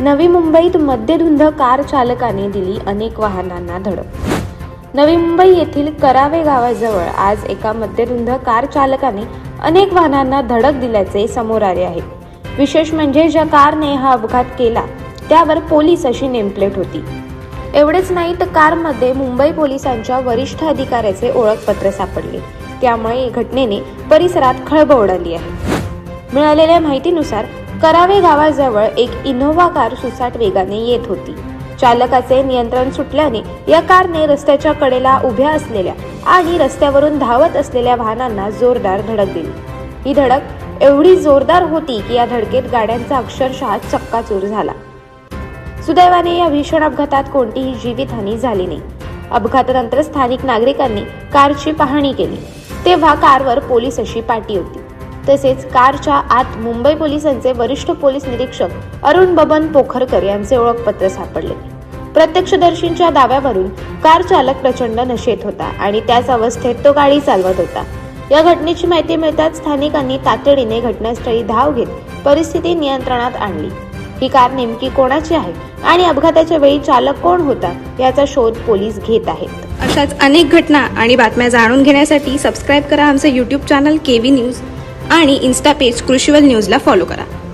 नवी मुंबईत मद्यधुंद कार चालकाने दिली अनेक वाहनांना धडक। नवी मुंबई येथील करावे गावाजवळ आज एका मद्यधुंद कार चालकाने अनेक वाहनांना धडक दिल्याचे समोर आले आहे। विशेष म्हणजे ज्या कारने हा अपघात केला त्यावर पोलीस अशी नेमप्लेट होती। एवढेच नाही तर कारमध्ये मुंबई पोलिसांच्या वरिष्ठ अधिकाऱ्याचे ओळखपत्र सापडले। त्यामुळे या घटनेने परिसरात खळबळ उडाली आहे। मिळालेल्या माहितीनुसार करावे गावाजवळ एक इनोव्हा कार सुसाट वेगाने येत होती। चालकाचे नियंत्रण सुटल्याने या कारने रस्त्याच्या कडेला उभ्या असलेल्या आणि रस्त्यावरून धावत असलेल्या वाहनांना जोरदार धडक दिली। ही धडक एवढी जोरदार होती की या धडकेत गाड्यांचा अक्षरशः चक्काचूर झाला। सुदैवाने या भीषण अपघातात कोणतीही जीवितहानी झाली नाही। अपघातानंतर स्थानिक नागरिकांनी कारची पाहणी केली तेव्हा कारवर पोलीस अशी पाटी होती। तसेच कारच्या आत मुंबई पोलिसांचे वरिष्ठ पोलीस निरीक्षक अरुण बबन पोखरकर यांचे ओळखपत्र सापडले। प्रत्यक्षदर्शींच्या दाव्यावरून कार चालक प्रचंड नशेत होता आणि त्याच अवस्थेत तो गाडी चालवत होता। या घटनेची माहिती मिळताच स्थानिकांनी तातडीने घटनास्थळी धाव घेत परिस्थिती नियंत्रणात आणली। ही कार नेमकी कोणाची आहे आणि अपघाताच्या वेळी चालक कोण होता याचा शोध पोलीस घेत आहेत। अशाच अनेक घटना आणि बातम्या जाणून घेण्यासाठी सबस्क्राईब करा आमचे YouTube चॅनल केवी न्यूज आणि इन्स्टा पेज कृषीवल न्यूजला फॉलो करा।